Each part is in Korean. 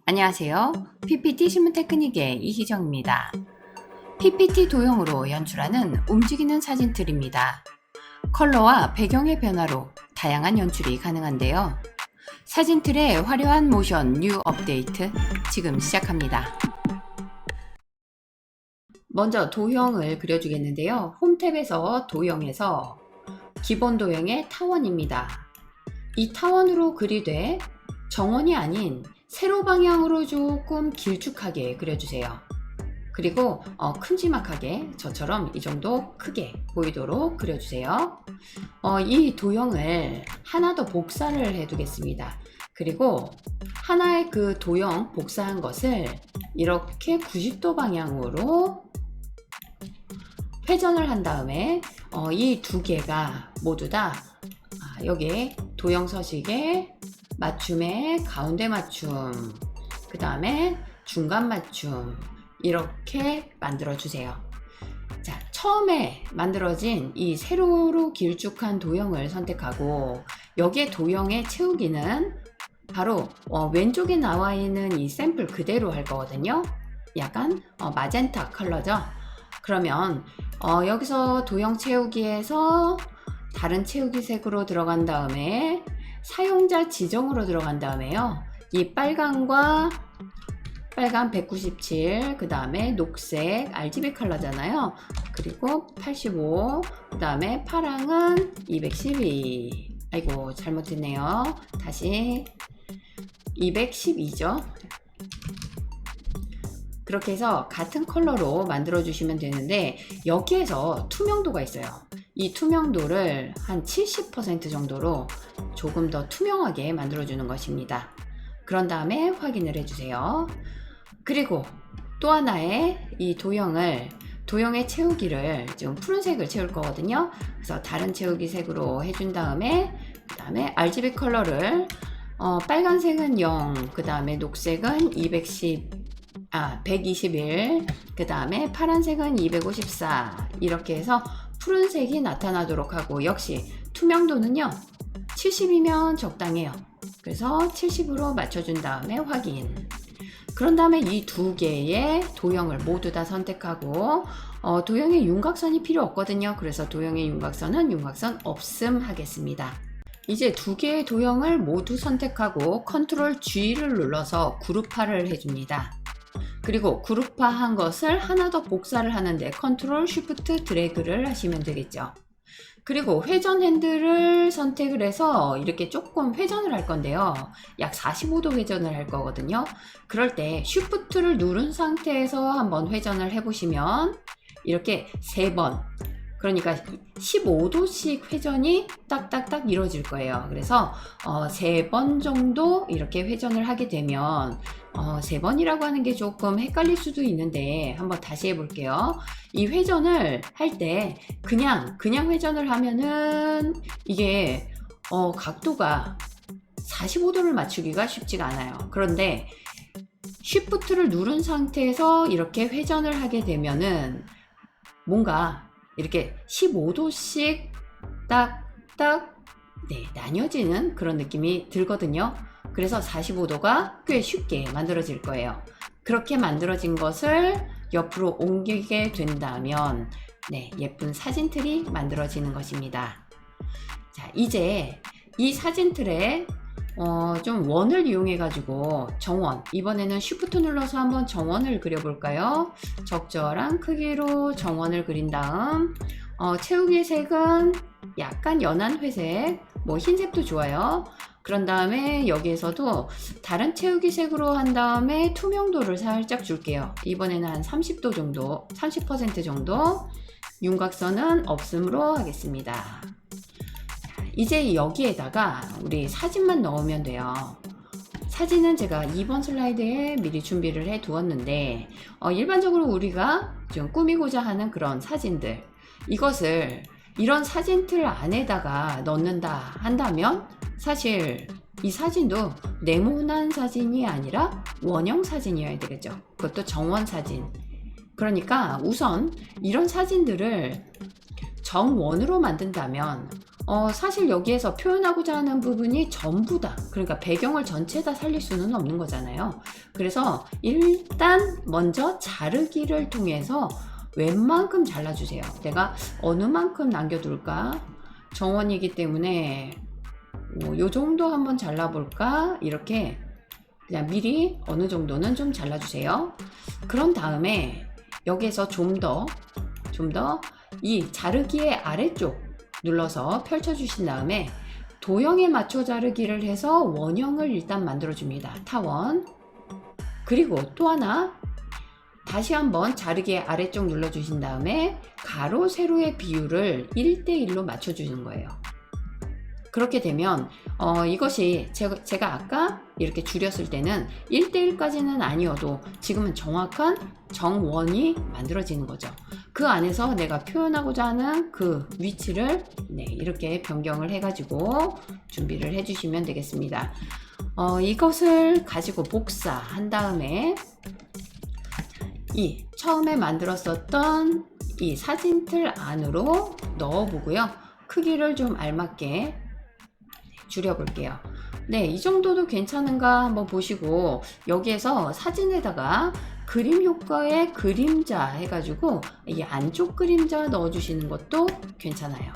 안녕하세요. PPT 실무 테크닉의 이희정입니다. PPT 도형으로 연출하는 움직이는 사진틀입니다. 컬러와 배경의 변화로 다양한 연출이 가능한데요. 사진틀의 화려한 모션 뉴 업데이트 지금 시작합니다. 먼저 도형을 그려주겠는데요. 홈 탭에서 도형에서 기본 도형의 타원입니다. 이 타원으로 그리되 정원이 아닌 세로 방향으로 조금 길쭉하게 그려주세요. 그리고 큼지막하게 저처럼 이 정도 크게 보이도록 그려주세요. 이 도형을 하나 더 복사를 해 두겠습니다. 그리고 하나의 그 도형 복사한 것을 이렇게 90도 방향으로 회전을 한 다음에 이 두 개가 모두 다 여기 도형 서식에 맞춤에 가운데 맞춤, 그 다음에 중간 맞춤 이렇게 만들어 주세요. 자, 처음에 만들어진 이 세로로 길쭉한 도형을 선택하고 여기에 도형의 채우기는 바로 왼쪽에 나와 있는 이 샘플 그대로 할 거거든요. 약간 마젠타 컬러죠. 그러면 여기서 도형 채우기에서 다른 채우기 색으로 들어간 다음에 사용자 지정으로 들어간 다음에요. 이 빨간 197, 그 다음에 녹색 RGB 컬러잖아요. 그리고 85, 그 다음에 파랑은 212. 아이고 잘못했네요. 다시 212죠. 그렇게 해서 같은 컬러로 만들어 주시면 되는데 여기에서 투명도가 있어요. 이 투명도를 한 70% 정도로 조금 더 투명하게 만들어 주는 것입니다. 그런 다음에 확인을 해 주세요. 그리고 또 하나의 이 도형의 채우기를 지금 푸른색을 채울 거거든요. 그래서 다른 채우기 색으로 해준 다음에 그 다음에 RGB 컬러를 빨간색은 0, 그 다음에 녹색은 121, 그 다음에 파란색은 254 이렇게 해서 푸른색이 나타나도록 하고 역시 투명도는요 70이면 적당해요. 그래서 70으로 맞춰준 다음에 확인. 그런 다음에 이 두 개의 도형을 모두 다 선택하고 도형의 윤곽선이 필요 없거든요. 그래서 도형의 윤곽선은 윤곽선 없음 하겠습니다. 이제 두 개의 도형을 모두 선택하고 컨트롤 G를 눌러서 그룹화를 해줍니다. 그리고 그룹화한 것을 하나 더 복사를 하는데 컨트롤 쉬프트 드래그를 하시면 되겠죠. 그리고 회전 핸들을 선택을 해서 이렇게 조금 회전을 할 건데요. 약 45도 회전을 할 거거든요. 그럴 때 쉬프트를 누른 상태에서 한번 회전을 해보시면 이렇게 3번, 그러니까 15도씩 회전이 딱딱딱 이루어질 거예요. 그래서 3번 정도 이렇게 회전을 하게 되면 3번이라고 하는 게 조금 헷갈릴 수도 있는데 한번 다시 해볼게요. 이 회전을 할 때 그냥 회전을 하면은 이게 각도가 45도를 맞추기가 쉽지가 않아요. 그런데 쉬프트를 누른 상태에서 이렇게 회전을 하게 되면은 뭔가 이렇게 15도씩 딱딱 나뉘어지는 그런 느낌이 들거든요. 그래서 45도가 꽤 쉽게 만들어질 거예요. 그렇게 만들어진 것을 옆으로 옮기게 된다면 예쁜 사진틀이 만들어지는 것입니다. 자, 이제 이 사진틀에 좀 원을 이용해 가지고 정원, 이번에는 쉬프트 눌러서 한번 정원을 그려볼까요? 적절한 크기로 정원을 그린 다음 채우기 색은 약간 연한 회색, 뭐 흰색도 좋아요. 그런 다음에 여기에서도 다른 채우기 색으로 한 다음에 투명도를 살짝 줄게요. 이번에는 한 30도 정도, 30% 정도, 윤곽선은 없음으로 하겠습니다. 이제 여기에다가 우리 사진만 넣으면 돼요. 사진은 제가 2번 슬라이드에 미리 준비를 해 두었는데 일반적으로 우리가 좀 꾸미고자 하는 그런 사진들, 이것을 이런 사진틀 안에다가 넣는다 한다면 사실 이 사진도 네모난 사진이 아니라 원형 사진이어야 되겠죠. 그것도 정원 사진. 그러니까 우선 이런 사진들을 정원으로 만든다면 사실 여기에서 표현하고자 하는 부분이 전부 다, 그러니까 배경을 전체 다 살릴 수는 없는 거잖아요. 그래서 일단 먼저 자르기를 통해서 웬만큼 잘라주세요. 내가 어느 만큼 남겨둘까? 정원이기 때문에 요 정도 한번 잘라볼까? 이렇게 그냥 미리 어느 정도는 좀 잘라주세요. 그런 다음에 여기에서 좀 더 이 자르기의 아래쪽 눌러서 펼쳐주신 다음에 도형에 맞춰 자르기를 해서 원형을 일단 만들어줍니다. 타원. 그리고 또 하나, 다시 한번 자르기의 아래쪽 눌러주신 다음에 가로, 세로의 비율을 1대1로 맞춰주는 거예요. 그렇게 되면 이것이 제가 아까 이렇게 줄였을 때는 1대1까지는 아니어도 지금은 정확한 정원이 만들어지는 거죠. 그 안에서 내가 표현하고자 하는 그 위치를 이렇게 변경을 해가지고 준비를 해주시면 되겠습니다. 이것을 가지고 복사한 다음에 이 처음에 만들었었던 이 사진틀 안으로 넣어보고요. 크기를 좀 알맞게 줄여볼게요. 네, 이 정도도 괜찮은가 한번 보시고 여기에서 사진에다가 그림 효과의 그림자 해가지고 이 안쪽 그림자 넣어주시는 것도 괜찮아요.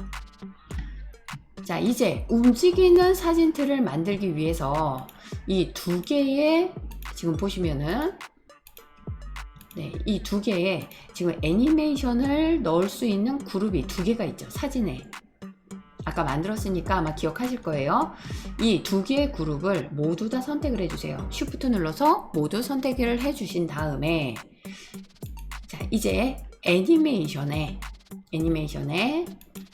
자, 이제 움직이는 사진틀을 만들기 위해서 이 두 개의 지금 보시면은 이 두 개의 지금 애니메이션을 넣을 수 있는 그룹이 두 개가 있죠. 사진에. 아까 만들었으니까 아마 기억하실 거예요. 이 두 개의 그룹을 모두 다 선택을 해주세요. Shift 눌러서 모두 선택을 해주신 다음에 자, 이제 애니메이션에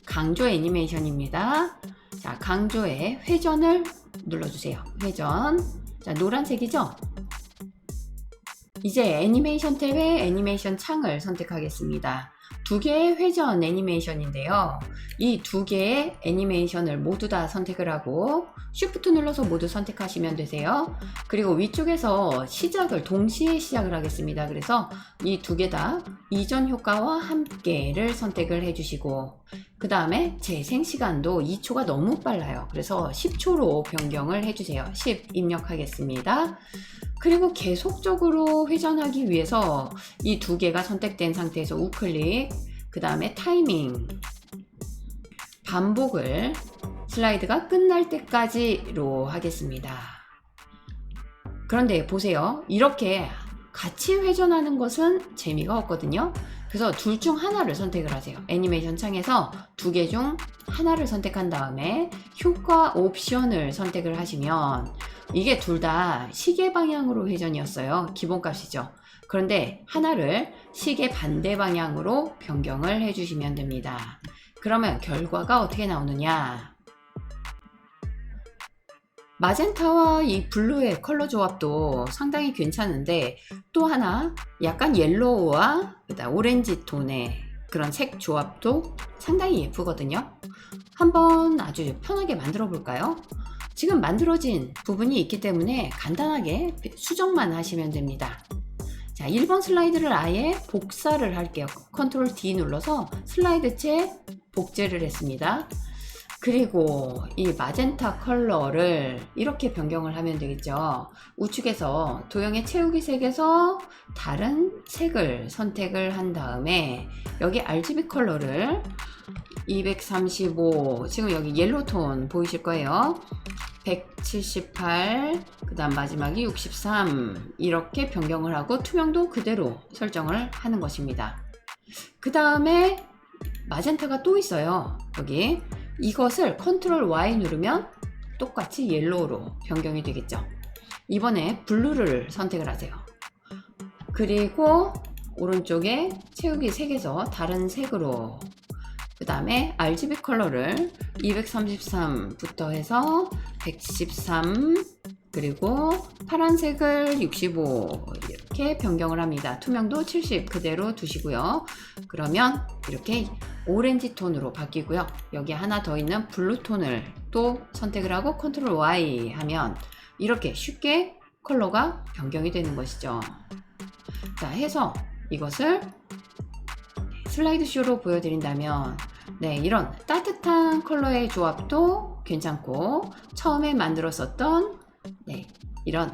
강조 애니메이션입니다. 자, 강조의 회전을 눌러주세요. 회전. 자, 노란색이죠? 이제 애니메이션 탭에 애니메이션 창을 선택하겠습니다. 두 개의 회전 애니메이션인데요. 이 두 개의 애니메이션을 모두 다 선택을 하고 Shift 눌러서 모두 선택하시면 되세요. 그리고 위쪽에서 시작을 동시에 시작을 하겠습니다. 그래서 이 두 개 다 이전 효과와 함께를 선택을 해주시고 그 다음에 재생 시간도 2초가 너무 빨라요. 그래서 10초로 변경을 해주세요. 10 입력하겠습니다. 그리고 계속적으로 회전하기 위해서 이 두 개가 선택된 상태에서 우클릭, 그 다음에 타이밍, 반복을 슬라이드가 끝날 때까지로 하겠습니다. 그런데 보세요. 이렇게 같이 회전하는 것은 재미가 없거든요. 그래서 둘 중 하나를 선택을 하세요. 애니메이션 창에서 두 개 중 하나를 선택한 다음에 효과 옵션을 선택을 하시면 이게 둘 다 시계 방향으로 회전이었어요. 기본값이죠. 그런데 하나를 시계 반대 방향으로 변경을 해주시면 됩니다. 그러면 결과가 어떻게 나오느냐? 마젠타와 이 블루의 컬러 조합도 상당히 괜찮은데 또 하나 약간 옐로우와 오렌지 톤의 그런 색 조합도 상당히 예쁘거든요. 한번 아주 편하게 만들어 볼까요? 지금 만들어진 부분이 있기 때문에 간단하게 수정만 하시면 됩니다. 자, 1번 슬라이드를 아예 복사를 할게요. 컨트롤 D 눌러서 슬라이드체 복제를 했습니다. 그리고 이 마젠타 컬러를 이렇게 변경을 하면 되겠죠. 우측에서 도형의 채우기 색에서 다른 색을 선택을 한 다음에 여기 RGB 컬러를 235, 지금 여기 옐로우 톤 보이실 거예요. 178, 그 다음 마지막이 63 이렇게 변경을 하고 투명도 그대로 설정을 하는 것입니다. 그 다음에 마젠타가 또 있어요. 여기 이것을 컨트롤 Y 누르면 똑같이 옐로우로 변경이 되겠죠. 이번에 블루를 선택을 하세요. 그리고 오른쪽에 채우기 색에서 다른 색으로 그 다음에 RGB 컬러를 233부터 해서 113 그리고 파란색을 65 이렇게 변경을 합니다. 투명도 70 그대로 두시고요. 그러면 이렇게 오렌지 톤으로 바뀌고요. 여기 하나 더 있는 블루 톤을 또 선택을 하고 컨트롤 Y 하면 이렇게 쉽게 컬러가 변경이 되는 것이죠. 자, 해서 이것을 슬라이드 쇼로 보여드린다면 네, 이런 따뜻한 컬러의 조합도 괜찮고 처음에 만들었었던 네, 이런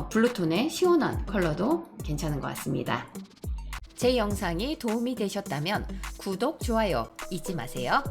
블루톤의 시원한 컬러도 괜찮은 것 같습니다. 제 영상이 도움이 되셨다면 구독, 좋아요 잊지 마세요.